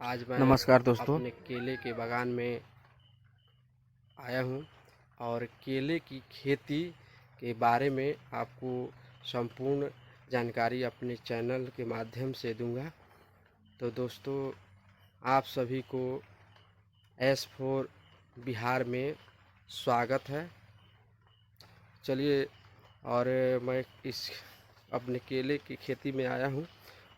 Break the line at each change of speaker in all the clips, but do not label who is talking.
आज मैं
नमस्कार दोस्तों।
अपने केले के बागान में आया हूँ और केले की खेती के बारे में आपको संपूर्ण जानकारी अपने चैनल के माध्यम से दूंगा। तो दोस्तों, आप सभी को S4 बिहार में स्वागत है। चलिए, और मैं इस अपने केले की खेती में आया हूँ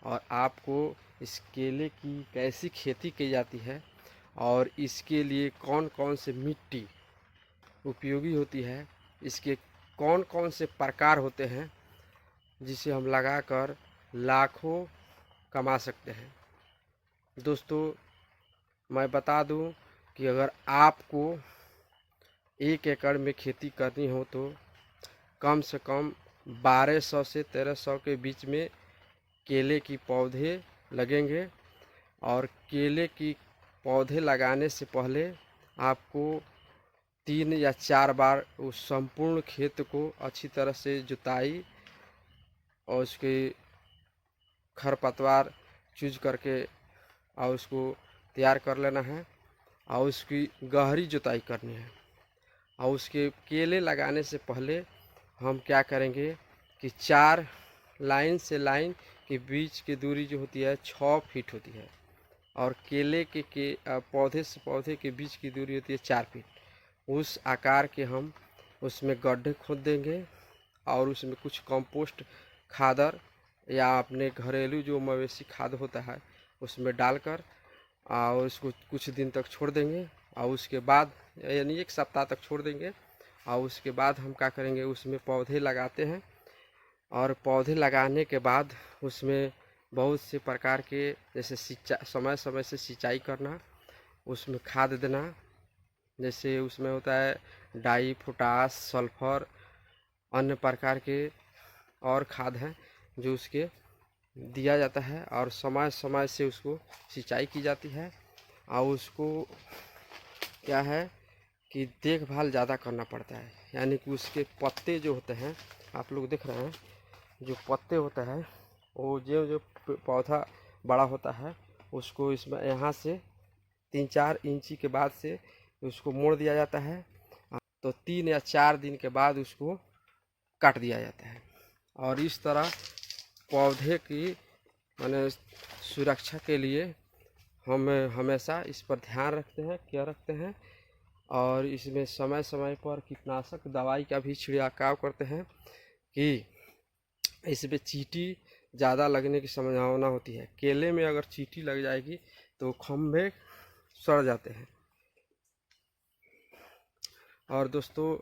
और आपको इस केले की कैसी खेती की जाती है और इसके लिए कौन कौन से मिट्टी उपयोगी होती है, इसके कौन कौन से प्रकार होते हैं जिसे हम लगाकर लाखों कमा सकते हैं। दोस्तों, मैं बता दूं कि अगर आपको 1 एकड़ में खेती करनी हो तो कम से कम 1200 से 1300 के बीच में केले की पौधे लगेंगे। और केले की पौधे लगाने से पहले आपको 3 या 4 बार उस संपूर्ण खेत को अच्छी तरह से जुताई और उसके खरपतवार चूज करके और उसको तैयार कर लेना है और उसकी गहरी जुताई करनी है। और उसके केले लगाने से पहले हम क्या करेंगे कि 4 लाइन से लाइन के बीच की दूरी जो होती है 6 फीट होती है और केले के पौधे से पौधे के बीच की दूरी होती है 4 फीट। उस आकार के हम उसमें गड्ढे खोद देंगे और उसमें कुछ कंपोस्ट खादर या अपने घरेलू जो मवेशी खाद होता है उसमें डालकर और उसको कुछ दिन तक छोड़ देंगे और उसके बाद यानी 1 सप्ताह तक छोड़ देंगे। और उसके बाद हम क्या करेंगे, उसमें पौधे लगाते हैं और पौधे लगाने के बाद उसमें बहुत से प्रकार के जैसे समय समय से सिंचाई करना, उसमें खाद देना, जैसे उसमें होता है डाई, पोटास, सल्फर, अन्य प्रकार के और खाद हैं जो उसके दिया जाता है और समय समय से उसको सिंचाई की जाती है। और उसको क्या है कि देखभाल ज़्यादा करना पड़ता है, यानी कि उसके पत्ते जो होते हैं, आप लोग देख रहे हैं जो पत्ते होता है वो जो जो पौधा बड़ा होता है उसको इसमें यहाँ से 3-4 इंची के बाद से उसको मोड़ दिया जाता है। तो 3 या 4 दिन के बाद उसको काट दिया जाता है। और इस तरह पौधे की माने सुरक्षा के लिए हम हमेशा इस पर ध्यान रखते हैं, केयर रखते हैं और इसमें समय समय पर कीटनाशक दवाई का भी छिड़काव करते हैं कि इसमें चींटी ज़्यादा लगने की संभावना होती है। केले में अगर चींटी लग जाएगी तो खम्भे सड़ जाते हैं। और दोस्तों,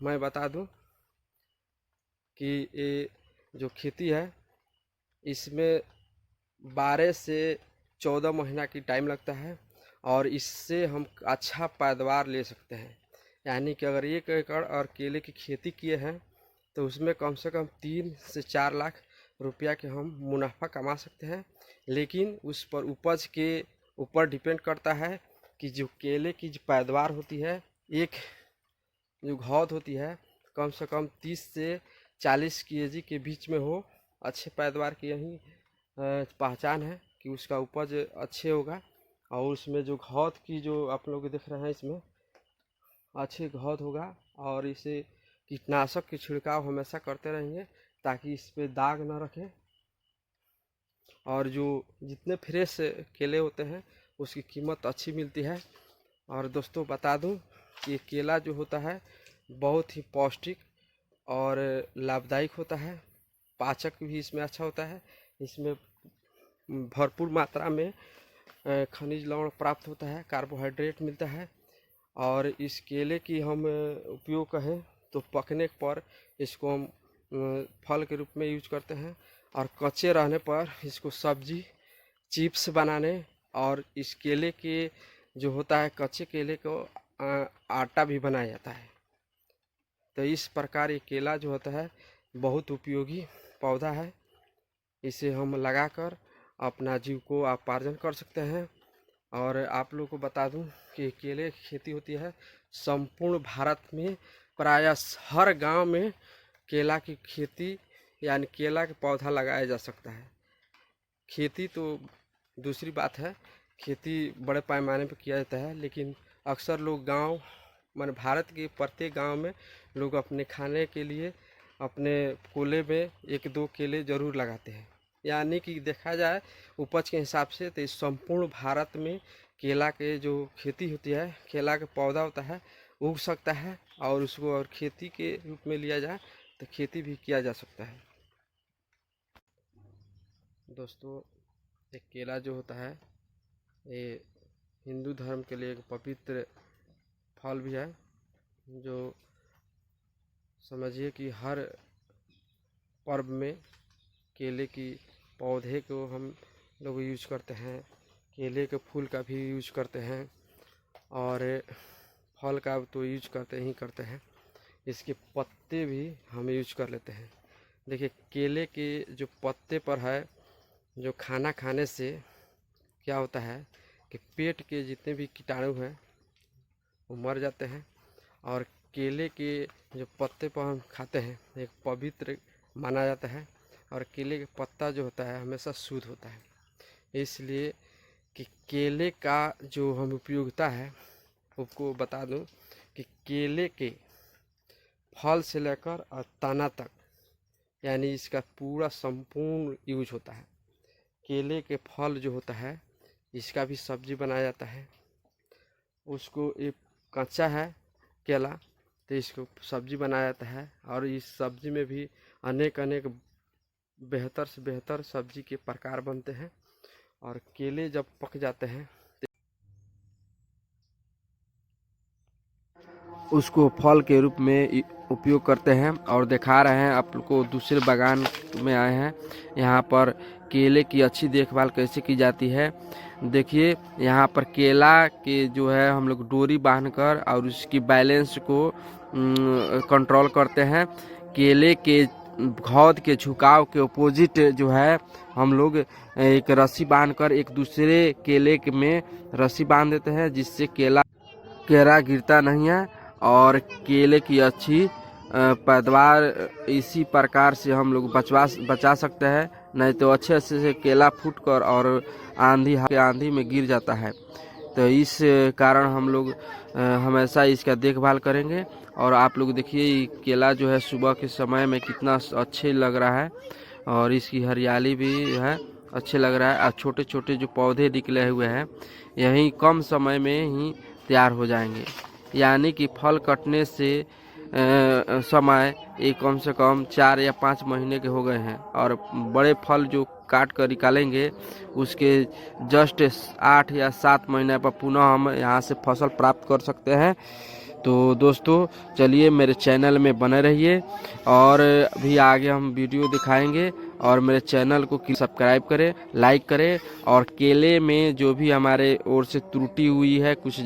मैं बता दूं कि ये जो खेती है इसमें 12 से 14 महीना की टाइम लगता है और इससे हम अच्छा पैदावार ले सकते हैं। यानी कि अगर 1 एकड़ और केले की खेती किए हैं तो उसमें कम से कम 3 से 4 लाख रुपया के हम मुनाफा कमा सकते हैं। लेकिन उस पर उपज के ऊपर डिपेंड करता है कि जो केले की जो पैदावार होती है, एक जो घौद होती है कम से कम 30 से 40 केजी के बीच में हो। अच्छे पैदावार की यही पहचान है कि उसका उपज अच्छे होगा। और उसमें जो घौद की जो आप लोग देख रहे हैं इसमें अच्छे घौद होगा और इसे कीटनाशक के छिड़काव हमेशा करते रहेंगे ताकि इस पे दाग न रखे। और जो जितने फ्रेश केले होते हैं उसकी कीमत अच्छी मिलती है। और दोस्तों, बता दूं कि ये केला जो होता है बहुत ही पौष्टिक और लाभदायक होता है। पाचक भी इसमें अच्छा होता है। इसमें भरपूर मात्रा में खनिज लवण प्राप्त होता है, कार्बोहाइड्रेट मिलता है। और इस केले की हम उपयोग कहें तो पकने पर इसको हम फल के रूप में यूज करते हैं और कच्चे रहने पर इसको सब्जी, चिप्स बनाने और इस केले के जो होता है कच्चे केले को आटा भी बनाया जाता है। तो इस प्रकार ये केला जो होता है बहुत उपयोगी पौधा है। इसे हम लगाकर अपना जीव को उपार्जन कर सकते हैं। और आप लोग को बता दूं कि केले की खेती होती है संपूर्ण भारत में, प्रायः हर गांव में केला की खेती यानी केला के पौधा लगाया जा सकता है। खेती तो दूसरी बात है, खेती बड़े पैमाने पर किया जाता है, लेकिन अक्सर लोग गांव माने भारत के प्रत्येक गांव में लोग अपने खाने के लिए अपने कोले में 1-2 केले ज़रूर लगाते हैं। यानी कि देखा जाए उपज के हिसाब से तो इस संपूर्ण भारत में केला के जो खेती होती है, केला का पौधा होता है, उग सकता है और उसको और खेती के रूप में लिया जाए तो खेती भी किया जा सकता है। दोस्तों, एक केला जो होता है ये हिंदू धर्म के लिए एक पवित्र फल भी है, जो समझिए कि हर पर्व में केले की पौधे को हम लोग यूज करते हैं, केले के फूल का भी यूज करते हैं और फल का तो यूज करते ही करते हैं, इसके पत्ते भी हम यूज कर लेते हैं। देखिए केले के जो पत्ते पर है, जो खाना खाने से क्या होता है कि पेट के जितने भी कीटाणु हैं वो मर जाते हैं और केले के जो पत्ते पर हम खाते हैं एक पवित्र माना जाता है और केले का पत्ता जो होता है हमेशा शुद्ध होता है। इसलिए कि केले का जो हम उपयोगिता है आपको बता दूं कि केले के फल से लेकर और तना तक यानी इसका पूरा संपूर्ण यूज होता है। केले के फल जो होता है इसका भी सब्जी बनाया जाता है, उसको एक कच्चा है केला तो इसको सब्जी बनाया जाता है और इस सब्जी में भी अनेक अनेक बेहतर से बेहतर सब्जी के प्रकार बनते हैं और केले जब पक जाते हैं उसको फल के रूप में उपयोग करते हैं। और दिखा रहे हैं आप लोग को, दूसरे बागान में आए हैं, यहाँ पर केले की अच्छी देखभाल कैसे की जाती है। देखिए यहाँ पर केला के जो है हम लोग डोरी बांधकर और उसकी बैलेंस को कंट्रोल करते हैं। केले के घौद के झुकाव के अपोजिट जो है हम लोग एक रस्सी बांधकर एक दूसरे केले में रस्सी बांध देते हैं, जिससे केला गिरता नहीं है और केले की अच्छी पैदावार इसी प्रकार से हम लोग बचा सकते हैं। नहीं तो अच्छे से केला फूटकर और आंधी में गिर जाता है। तो इस कारण हम लोग हमेशा इसका देखभाल करेंगे। और आप लोग देखिए केला जो है सुबह के समय में कितना अच्छे लग रहा है और इसकी हरियाली भी है, अच्छे लग रहा है। और छोटे छोटे जो पौधे निकले हुए हैं यही कम समय में ही तैयार हो जाएंगे। यानी कि फल कटने से समय एक कम से कम 4 या 5 महीने के हो गए हैं और बड़े फल जो काट कर निकालेंगे उसके जस्ट 8 या 7 महीने पर पुनः हम यहाँ से फसल प्राप्त कर सकते हैं। तो दोस्तों चलिए मेरे चैनल में बने रहिए और भी आगे हम वीडियो दिखाएंगे और मेरे चैनल को सब्सक्राइब करें, लाइक करें और केले में जो भी हमारे ओर से त्रुटि हुई है कुछ